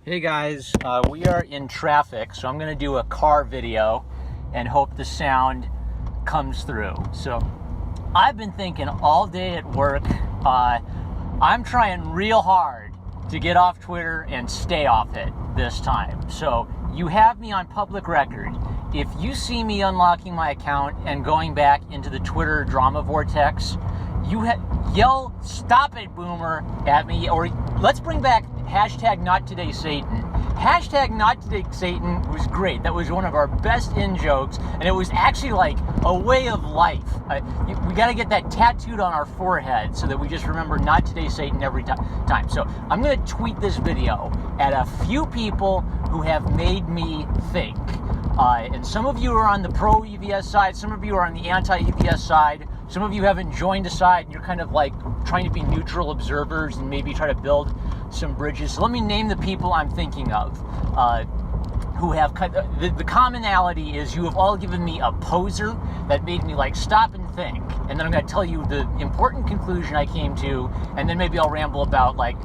Hey guys, we are in traffic, so I'm going to do a car video and hope the sound comes through. So I've been thinking all day at work, I'm trying real hard to get off Twitter and stay off it this time. So you have me on public record. If you see me unlocking my account and going back into the Twitter drama vortex, yell "Stop it, Boomer" at me, or let's bring back hashtag Not Today Satan. Hashtag Not Today Satan was great. That was one of our best in-jokes, and it was actually like a way of life. We got to get that tattooed on our forehead so that we just remember Not Today Satan every time. So I'm going to tweet this video at a few people who have made me think. And some of you are on the pro-EVS side, some of you are on the anti-EVS side, some of you haven't joined a side, and you're kind of like trying to be neutral observers and maybe try to build some bridges. So let me name the people I'm thinking of who have the commonality is you have all given me a poser that made me like stop and think, and then I'm going to tell you the important conclusion I came to, and then maybe I'll ramble about like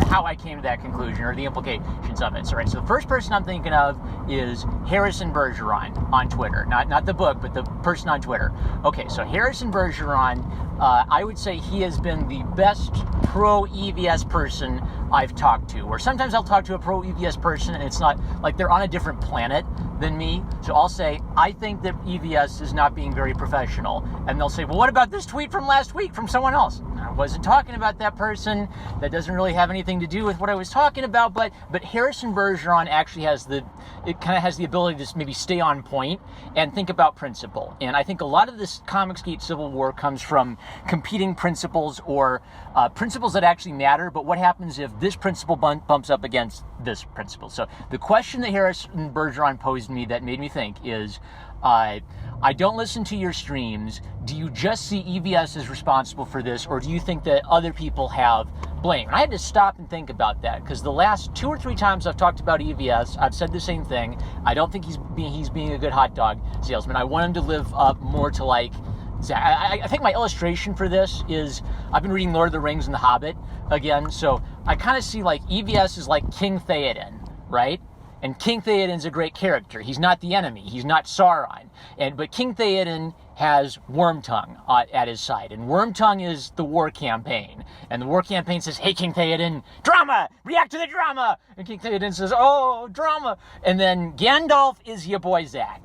how I came to that conclusion or the implications of it. So, right, so the first person I'm thinking of is Harrison Bergeron on Twitter. Not the book, but the person on Twitter. Okay, so Harrison Bergeron, I would say he has been the best pro-EVS person I've talked to. Or sometimes I'll talk to a pro-EVS person and it's not like they're on a different planet than me. So I'll say, I think that EVS is not being very professional. And they'll say, well, what about this tweet from last week from someone else? I wasn't talking about that person. That doesn't really have anything to do with what I was talking about, but Harrison Bergeron actually has the ability to maybe stay on point and think about principle. And I think a lot of this Comicsgate civil war comes from competing principles or principles that actually matter, but what happens if this principle bumps up against this principle? So the question that Harrison Bergeron posed me that made me think is, I don't listen to your streams. Do you just see EVS as responsible for this, or do you think that other people have blame? And I had to stop and think about that, because the last 2 or 3 times I've talked about EVS, I've said the same thing. I don't think he's being a good hot dog salesman. I want him to live up more to like Zack. I think my illustration for this is I've been reading Lord of the Rings and The Hobbit again, so I kind of see like EVS is like King Theoden, right? And King Theoden's a great character. He's not the enemy. He's not Sauron. But King Theoden has Wormtongue at his side. And Wormtongue is the war campaign. And the war campaign says, hey, King Theoden, drama! React to the drama! And King Theoden says, oh, drama! And then Gandalf is Ya Boi Zack.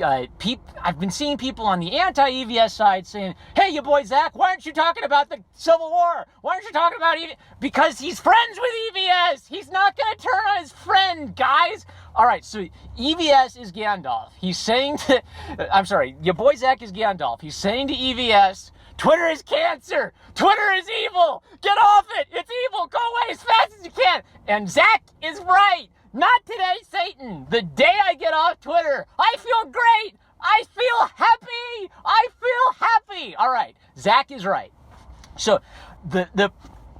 I've been seeing people on the anti-EVS side saying, hey, Ya Boi Zack, why aren't you talking about the Civil War? Why aren't you talking about EVS? Because he's friends with EVS. He's not going to turn on his friend, guys. All right, so EVS is Gandalf. He's saying to, Ya Boi Zack is Gandalf. He's saying to EVS, Twitter is cancer. Twitter is evil. Get off it. It's evil. Go away as fast as you can. And Zack is right. Not today, Satan. The day I get off Twitter, I feel great. I feel happy. I feel happy. All right, Zack is right. So the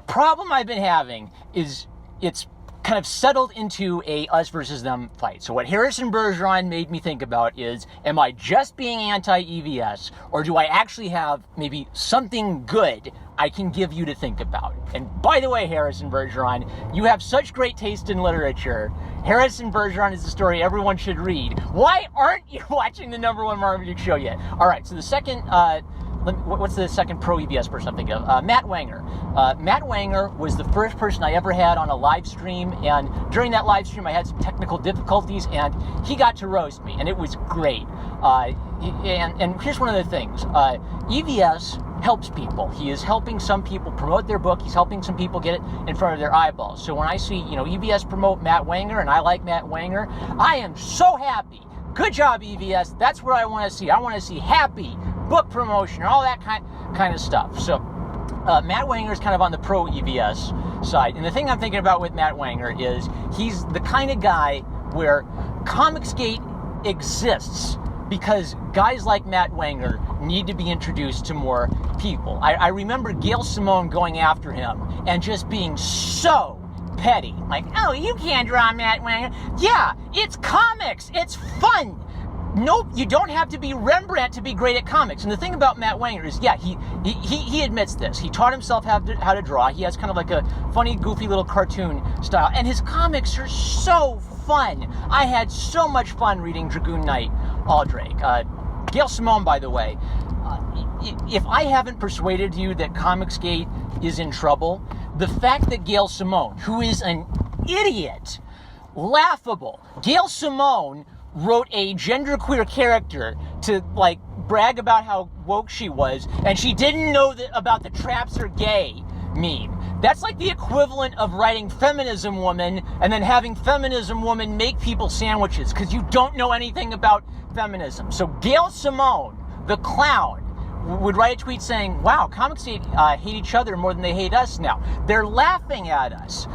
problem I've been having is it's kind of settled into a us versus them fight. So what Harrison Bergeron made me think about is, am I just being anti-EVS, or do I actually have maybe something good I can give you to think about? And by the way, Harrison Bergeron, you have such great taste in literature. Harrison Bergeron is the story everyone should read. Why aren't you watching the #1 Marvel show yet? All right, so the second, what's the second pro-EVS person I'm thinking of? Matt Wanger. Matt Wanger was the first person I ever had on a live stream, and during that live stream I had some technical difficulties, and he got to roast me, and it was great. And here's one of the things. EVS helps people. He is helping some people promote their book. He's helping some people get it in front of their eyeballs. So when I see, EVS promote Matt Wanger, and I like Matt Wanger, I am so happy. Good job, EVS. That's what I want to see. I want to see happy book promotion, all that kind of stuff. So Matt Wanger is kind of on the pro-EVS side. And the thing I'm thinking about with Matt Wanger is he's the kind of guy where Comicsgate exists because guys like Matt Wanger need to be introduced to more people. I remember Gail Simone going after him and just being so petty. Like, oh, you can't draw Matt Wanger. Yeah, it's comics. It's fun. Nope, you don't have to be Rembrandt to be great at comics. And the thing about Matt Wanger is, yeah, he admits this. He taught himself how to draw. He has kind of like a funny, goofy little cartoon style. And his comics are so fun. I had so much fun reading Dragoon Knight Aldrake. Gail Simone, by the way, if I haven't persuaded you that Comicsgate is in trouble, the fact that Gail Simone, who is an idiot, laughable, Gail Simone wrote a genderqueer character to like brag about how woke she was, and she didn't know about the traps are gay meme. That's like the equivalent of writing Feminism Woman and then having Feminism Woman make people sandwiches because you don't know anything about feminism. So Gail Simone, the clown, would write a tweet saying, wow, Comicsgate hate each other more than they hate us now. They're laughing at us.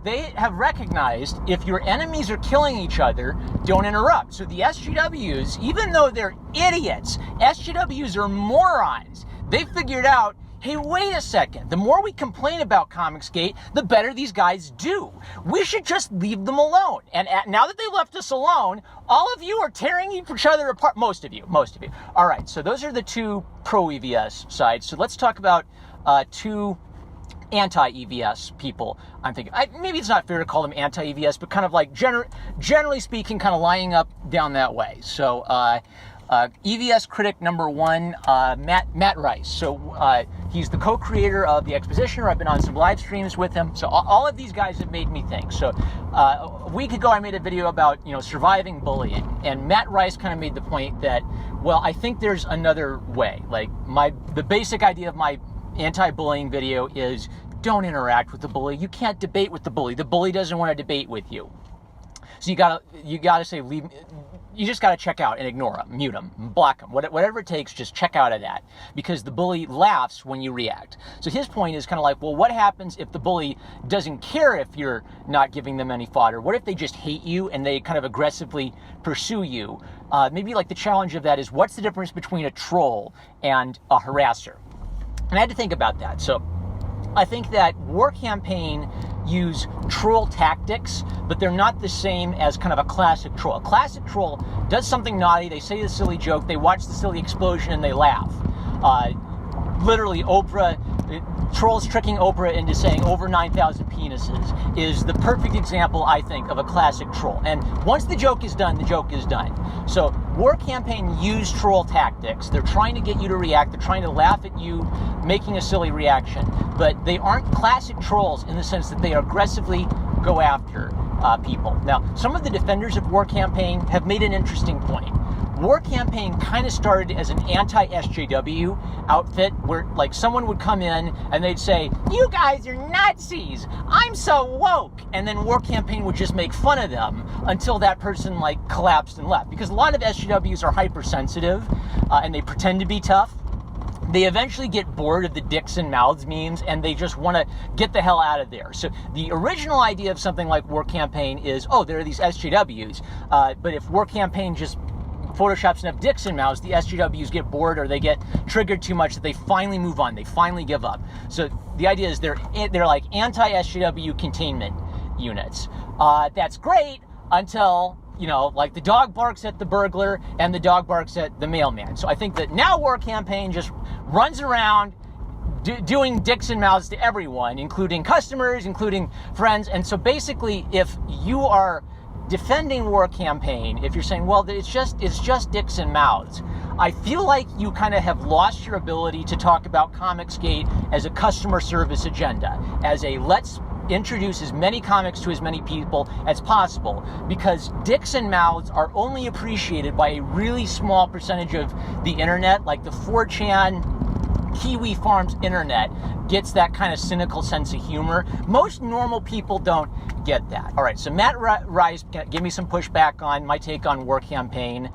They have recognized if your enemies are killing each other, don't interrupt. So the SJWs, even though they're idiots, SJWs are morons. They figured out, hey, wait a second. The more we complain about Comicsgate, the better these guys do. We should just leave them alone. And now that they left us alone, all of you are tearing each other apart. Most of you. All right, so those are the two pro-EVS sides. So let's talk about two anti-EVS people. I'm thinking, maybe it's not fair to call them anti-EVS, but kind of like, generally speaking, kind of lining up down that way. So EVS critic number one, Matt Rice. So he's the co-creator of The Expositioner. I've been on some live streams with him. So all of these guys have made me think. So a week ago, I made a video about, surviving bullying. And Matt Rice kind of made the point that, well, I think there's another way. Like the basic idea of my anti-bullying video is don't interact with the bully. You can't debate with the bully. The bully doesn't want to debate with you. So you gotta say, leave. You just gotta check out and ignore him, mute him, block him, whatever it takes. Just check out of that, because the bully laughs when you react. So his point is kind of like, well, what happens if the bully doesn't care if you're not giving them any fodder? What if they just hate you and they kind of aggressively pursue you? Maybe like the challenge of that is, what's the difference between a troll and a harasser? And I had to think about that. So I think that War Campaign use troll tactics, but they're not the same as kind of a classic troll. A classic troll does something naughty, they say the silly joke, they watch the silly explosion, and they laugh. Literally, trolls tricking Oprah into saying over 9,000 penises is the perfect example, I think, of a classic troll. And once the joke is done, the joke is done. So War Campaign use troll tactics. They're trying to get you to react. They're trying to laugh at you making a silly reaction. But they aren't classic trolls in the sense that they aggressively go after people. Now, some of the defenders of War Campaign have made an interesting point. War Campaign kind of started as an anti-SJW outfit where like someone would come in and they'd say, you guys are Nazis, I'm so woke, and then War Campaign would just make fun of them until that person like collapsed and left. Because a lot of SJWs are hypersensitive and they pretend to be tough. They eventually get bored of the dicks and mouths memes and they just want to get the hell out of there. So the original idea of something like War Campaign is, oh, there are these SJWs, but if War Campaign just photoshops enough dicks and mouths, the SJWs get bored or they get triggered too much that they finally move on. They finally give up. So the idea is they're like anti-SJW containment units. That's great until, like the dog barks at the burglar and the dog barks at the mailman. So I think that now War Campaign just runs around doing dicks and mouths to everyone, including customers, including friends. And so basically, if you are defending War Campaign, if you're saying, well, it's just dicks and mouths, I feel like you kind of have lost your ability to talk about Comicsgate as a customer service agenda, as a let's introduce as many comics to as many people as possible, because dicks and mouths are only appreciated by a really small percentage of the internet, like the 4chan Kiwi Farms internet gets that kind of cynical sense of humor. Most normal people don't get that. All right, so Matt Rice gave me some pushback on my take on War Campaign.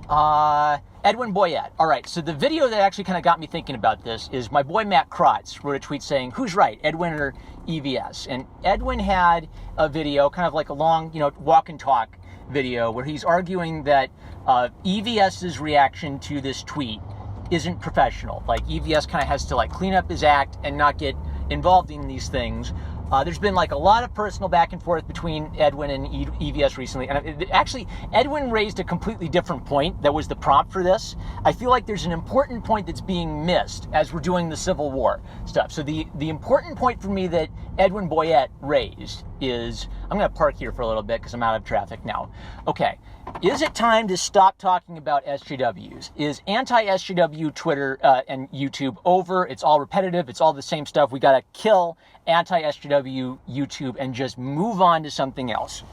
Edwin Boyette. All right, so the video that actually kind of got me thinking about this is my boy Matt Krotz wrote a tweet saying, who's right, Edwin or EVS? And Edwin had a video, kind of like a long, walk and talk video, where he's arguing that EVS's reaction to this tweet isn't professional. Like EVS kind of has to like clean up his act and not get involved in these things. There's been like a lot of personal back and forth between Edwin and EVS recently. And actually, Edwin raised a completely different point that was the prompt for this. I feel like there's an important point that's being missed as we're doing the Civil War stuff. So the important point for me that Edwin Boyette raised is, I'm going to park here for a little bit because I'm out of traffic now. Okay. Is it time to stop talking about SJWs? Is anti-SJW Twitter and YouTube over? It's all repetitive. It's all the same stuff. We got to kill anti-SJW YouTube and just move on to something else.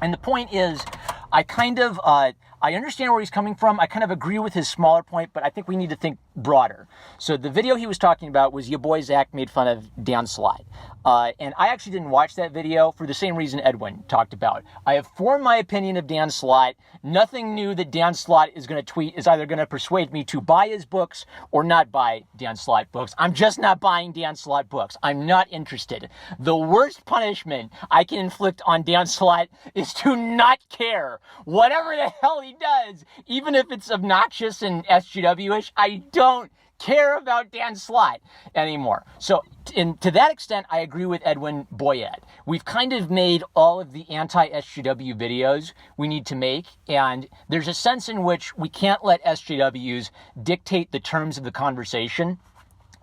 And the point is, I understand where he's coming from. I kind of agree with his smaller point, but I think we need to think broader. So the video he was talking about was Ya Boi Zack made fun of Dan Slott. And I actually didn't watch that video for the same reason Edwin talked about. I have formed my opinion of Dan Slott. Nothing new that Dan Slott is going to tweet is either going to persuade me to buy his books or not buy Dan Slott books. I'm just not buying Dan Slott books. I'm not interested. The worst punishment I can inflict on Dan Slott is to not care. Whatever the hell he does, even if it's obnoxious and SJW-ish, I don't care about Dan Slott anymore. So to that extent, I agree with Edwin Boyette. We've kind of made all of the anti-SJW videos we need to make, and there's a sense in which we can't let SJWs dictate the terms of the conversation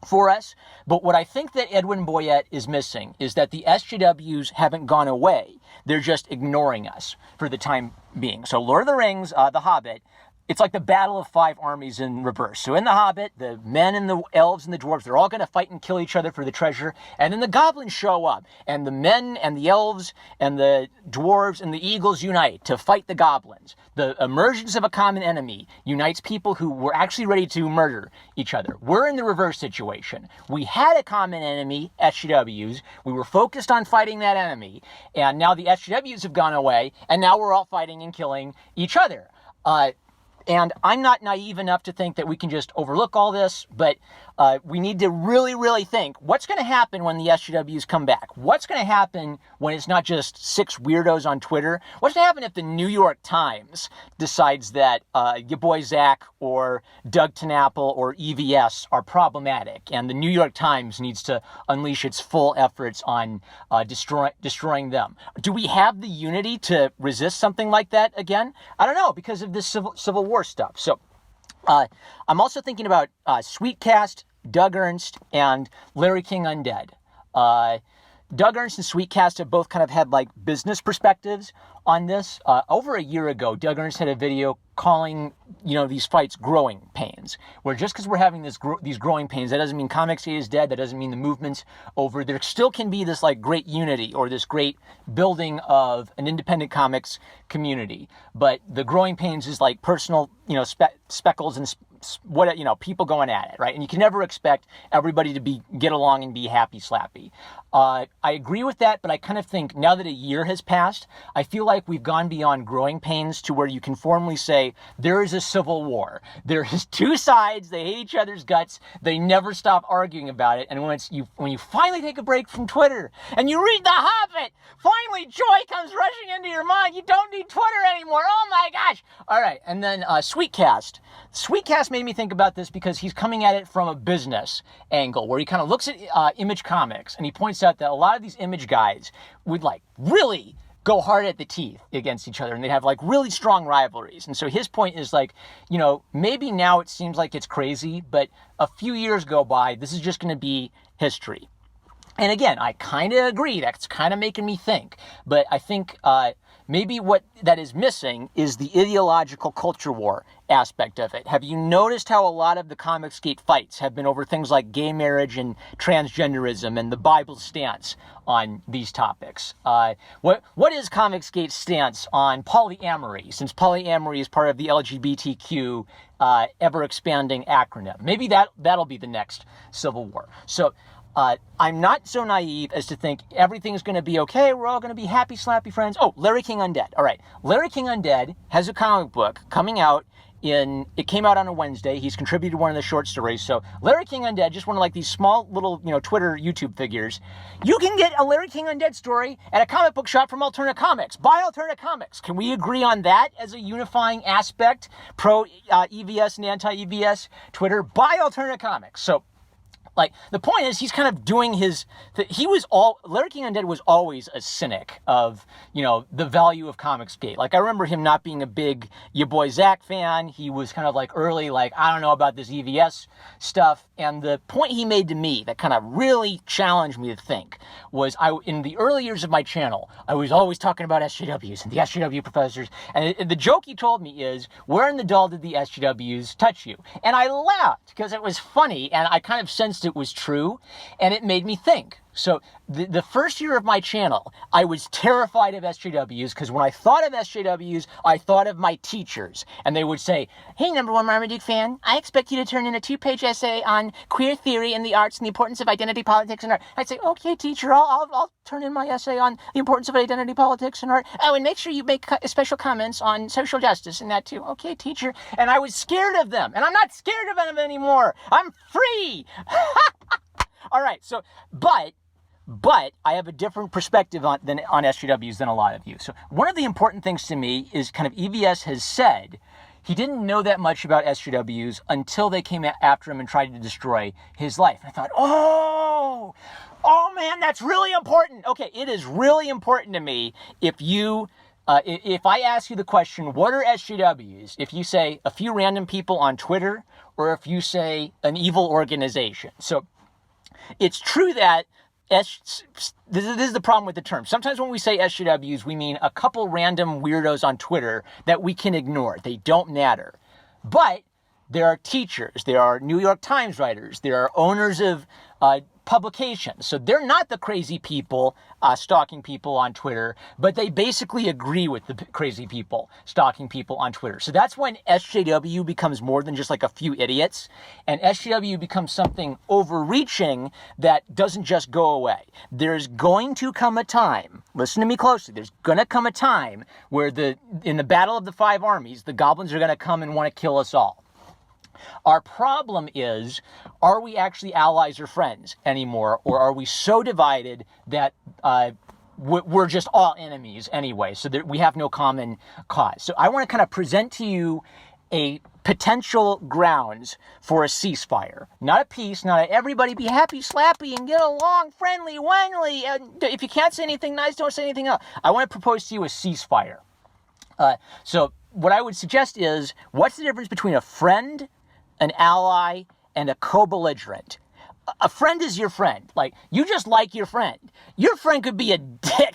for us. But what I think that Edwin Boyette is missing is that the SJWs haven't gone away. They're just ignoring us for the time being. So Lord of the Rings, The Hobbit, it's like the battle of five armies in reverse. So in The Hobbit, the men and the elves and the dwarves, they're all going to fight and kill each other for the treasure. And then the goblins show up. And the men and the elves and the dwarves and the eagles unite to fight the goblins. The emergence of a common enemy unites people who were actually ready to murder each other. We're in the reverse situation. We had a common enemy, SJWs. We were focused on fighting that enemy. And now the SJWs have gone away. And now we're all fighting and killing each other. And I'm not naive enough to think that we can just overlook all this, but we need to really, really think, what's going to happen when the SJWs come back? What's going to happen when it's not just six weirdos on Twitter? What's going to happen if the New York Times decides that Ya Boi Zack or Doug TenNapel or EVS are problematic, and the New York Times needs to unleash its full efforts on destroying them? Do we have the unity to resist something like that again? I don't know, because of this Civil War stuff. So I'm also thinking about Sweetcast, Doug Ernst, and Larry King Undead. Doug Ernst and Sweetcast have both kind of had like business perspectives on this. Over a year ago, Doug Ernst had a video calling, these fights growing pains, where just because we're having these growing pains, that doesn't mean Comicsgate is dead. That doesn't mean the movement's over. There still can be this like great unity or this great building of an independent comics community. But the growing pains is like personal, speckles and people going at it, right? And you can never expect everybody to get along and be happy slappy. I agree with that, but I kind of think now that a year has passed, I feel like we've gone beyond growing pains to where you can formally say there is a civil war. There is two sides. They hate each other's guts. They never stop arguing about it. And when you finally take a break from Twitter and you read The Hobbit, finally joy comes rushing into your mind. You don't need Twitter anymore. Oh my gosh! All right, and then Sweetcast. Sweetcast made me think about this because he's coming at it from a business angle where he kind of looks at Image Comics and he points out that a lot of these Image guys would like really go hard at the teeth against each other and they'd have like really strong rivalries. And so his point is like, maybe now it seems like it's crazy, but a few years go by, this is just going to be history. And again, I kind of agree. That's kind of making me think. But I think maybe what that is missing is the ideological culture war aspect of it. Have you noticed how a lot of the Comicsgate fights have been over things like gay marriage and transgenderism and the Bible's stance on these topics? What is Comicsgate's stance on polyamory, since polyamory is part of the LGBTQ ever-expanding acronym? Maybe that'll be the next civil war. So I'm not so naive as to think everything's going to be okay. We're all going to be happy, slappy friends. Oh, Larry King Undead. All right. Larry King Undead has a comic book coming out it came out on a Wednesday. He's contributed one of the short stories. So Larry King Undead, just one of like these small little, Twitter, YouTube figures. You can get a Larry King Undead story at a comic book shop from Alternate Comics. Buy Alternate Comics. Can we agree on that as a unifying aspect? Pro EVS and anti-EVS Twitter. Buy Alternate Comics. So Like, the point is, he's kind of doing Larry King Undead was always a cynic of, the value of Comicsgate. Like, I remember him not being a big Ya Boi Zack fan. He was kind of like early, like, I don't know about this EVS stuff. And the point he made to me that kind of really challenged me to think was, in the early years of my channel, I was always talking about SJWs and the SJW professors. And the joke he told me is, where in the doll did the SJWs touch you? And I laughed because it was funny, and I kind of sensed it was true, and it made me think. So the first year of my channel, I was terrified of SJWs because when I thought of SJWs, I thought of my teachers. And they would say, hey, number one Marmaduke fan, I expect you to turn in a 2-page essay on queer theory and the arts and the importance of identity politics and art. I'd say, okay, teacher, I'll turn in my essay on the importance of identity politics and art. Oh, and make sure you make special comments on social justice and that too. Okay, teacher. And I was scared of them. And I'm not scared of them anymore. I'm free. All right, so, but I have a different perspective on SJWs than a lot of you. So one of the important things to me is kind of EVS has said he didn't know that much about SJWs until they came after him and tried to destroy his life. And I thought, oh man, that's really important. Okay, it is really important to me if I ask you the question, what are SJWs? If you say a few random people on Twitter, or if you say an evil organization. So it's true that this is the problem with the term. Sometimes when we say SJWs, we mean a couple random weirdos on Twitter that we can ignore. They don't matter. But there are teachers, there are New York Times writers, there are owners of publications. So they're not the crazy people stalking people on Twitter, but they basically agree with the crazy people stalking people on Twitter. So that's when SJW becomes more than just like a few idiots, and SJW becomes something overreaching that doesn't just go away. There's going to come a time, listen to me closely, there's going to come a time where in the Battle of the Five Armies, the goblins are going to come and want to kill us all. Our problem is, are we actually allies or friends anymore, or are we so divided that we're just all enemies anyway, so that we have no common cause? So I want to kind of present to you a potential grounds for a ceasefire. Not a peace, not a everybody be happy, slappy, and get along, friendly, wangly. If you can't say anything nice, don't say anything else. I want to propose to you a ceasefire. So what I would suggest is, what's the difference between a friend, an ally, and a co-belligerent? A friend is your friend. Like, you just like your friend. Your friend could be a dick.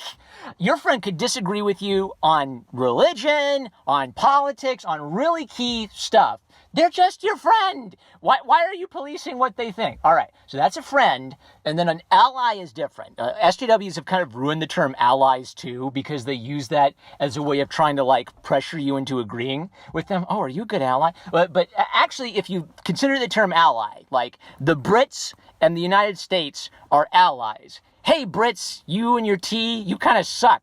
Your friend could disagree with you on religion, on politics, on really key stuff. They're just your friend. Why are you policing what they think? All right, so that's a friend, and then an ally is different. SJWs have kind of ruined the term allies too, because they use that as a way of trying to like pressure you into agreeing with them. Oh, are you a good ally? But actually, if you consider the term ally, like the Brits and the United States are allies. Hey, Brits, you and your tea, you kind of suck.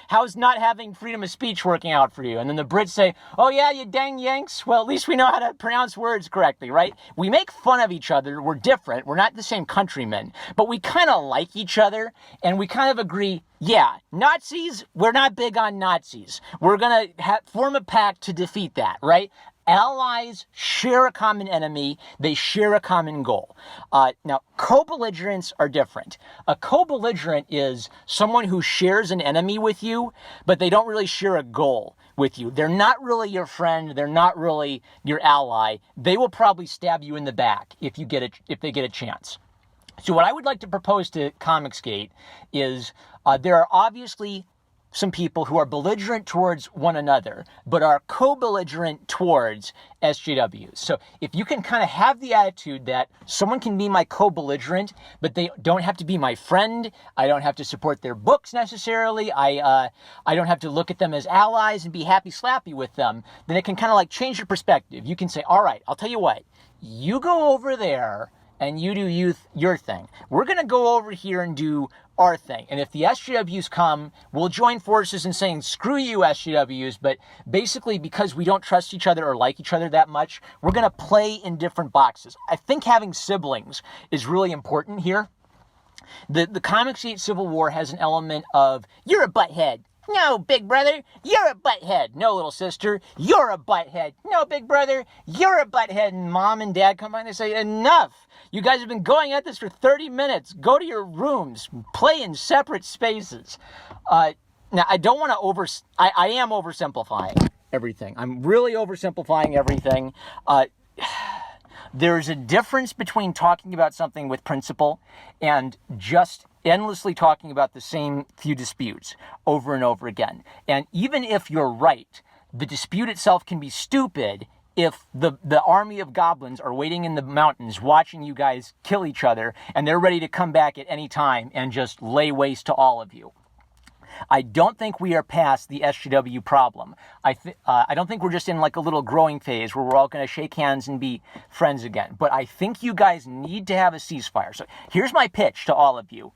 How's not having freedom of speech working out for you? And then the Brits say, oh yeah, you dang Yanks. Well, at least we know how to pronounce words correctly, right? We make fun of each other. We're different. We're not the same countrymen. But we kind of like each other, and we kind of agree, yeah, Nazis, we're not big on Nazis. We're going to form a pact to defeat that, right? Allies share a common enemy. They share a common goal. Now, co-belligerents are different. A co-belligerent is someone who shares an enemy with you, but they don't really share a goal with you. They're not really your friend. They're not really your ally. They will probably stab you in the back if they get a chance. So what I would like to propose to Comicsgate is there are obviously some people who are belligerent towards one another, but are co-belligerent towards SJWs. So if you can kind of have the attitude that someone can be my co-belligerent, but they don't have to be my friend, I don't have to support their books necessarily, I don't have to look at them as allies and be happy slappy with them, then it can kind of like change your perspective. You can say, all right, I'll tell you what, you go over there and you do your thing. We're going to go over here and do our thing. And if the SJWs come, we'll join forces in saying, screw you, SJWs. But basically, because we don't trust each other or like each other that much, we're going to play in different boxes. I think having siblings is really important here. The Comicsgate Civil War has an element of, you're a butthead. No, big brother, you're a butthead. No, little sister, you're a butthead. No, big brother, you're a butthead. And mom and dad come by and they say, enough. You guys have been going at this for 30 minutes. Go to your rooms. Play in separate spaces. Now, I don't want to I am oversimplifying everything. I'm really oversimplifying everything. There's a difference between talking about something with principle and just endlessly talking about the same few disputes over and over again. And even if you're right, the dispute itself can be stupid if the army of goblins are waiting in the mountains watching you guys kill each other and they're ready to come back at any time and just lay waste to all of you. I don't think we are past the SJW problem. I don't think we're just in like a little growing phase where we're all going to shake hands and be friends again. But I think you guys need to have a ceasefire. So here's my pitch to all of you.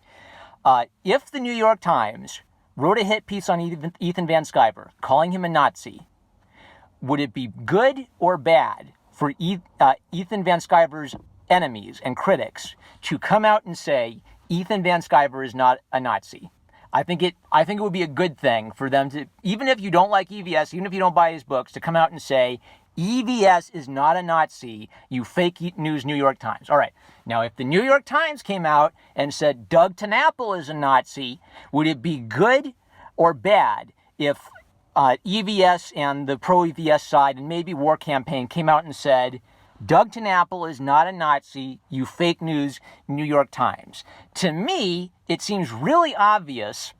If the New York Times wrote a hit piece on Ethan Van Sciver, calling him a Nazi, would it be good or bad for Ethan Van Sciver's enemies and critics to come out and say Ethan Van Sciver is not a Nazi? I think it would be a good thing for them to, even if you don't like EVS, even if you don't buy his books, to come out and say, EVS is not a Nazi, you fake news New York Times. All right. Now, if the New York Times came out and said Doug TenNapel is a Nazi, would it be good or bad if EVS and the pro-EVS side and maybe War Campaign came out and said, Doug TenNapel is not a Nazi, you fake news New York Times? To me, it seems really obvious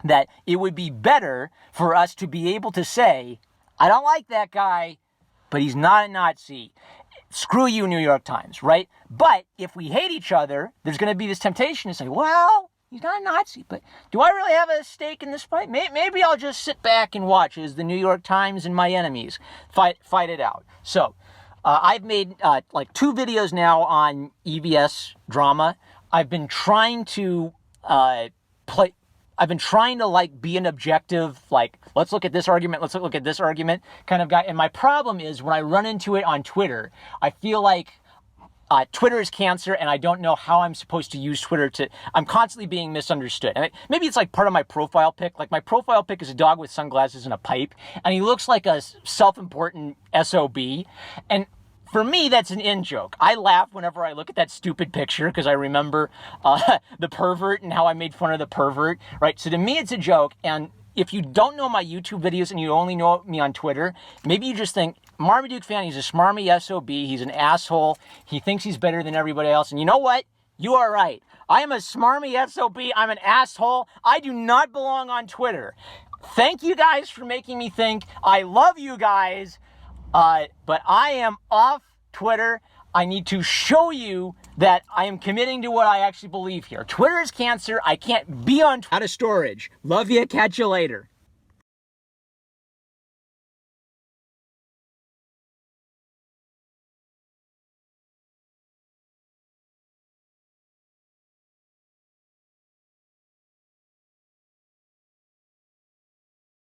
that it would be better for us to be able to say, I don't like that guy, but he's not a Nazi. Screw you, New York Times, right? But if we hate each other, there's going to be this temptation to say, well, he's not a Nazi, but do I really have a stake in this fight? Maybe I'll just sit back and watch as the New York Times and my enemies fight it out. So, I've made like 2 videos now on EVS drama. I've been trying to like be an objective, like, let's look at this argument, let's look at this argument kind of guy. And my problem is when I run into it on Twitter, I feel like Twitter is cancer, and I don't know how I'm supposed to use Twitter I'm constantly being misunderstood. And maybe it's like part of my profile pic. Like, my profile pic is a dog with sunglasses and a pipe, and he looks like a self-important SOB. And for me, that's an in-joke. I laugh whenever I look at that stupid picture because I remember the pervert and how I made fun of the pervert, right? So to me, it's a joke. And if you don't know my YouTube videos and you only know me on Twitter, maybe you just think, Marmaduke fan, he's a smarmy SOB, he's an asshole, he thinks he's better than everybody else. And you know what? You are right. I am a smarmy SOB, I'm an asshole, I do not belong on Twitter. Thank you guys for making me think. I love you guys, but I am off Twitter. I need to show you that I am committing to what I actually believe here. Twitter is cancer. I can't be on Out of storage. Love you. Catch you later.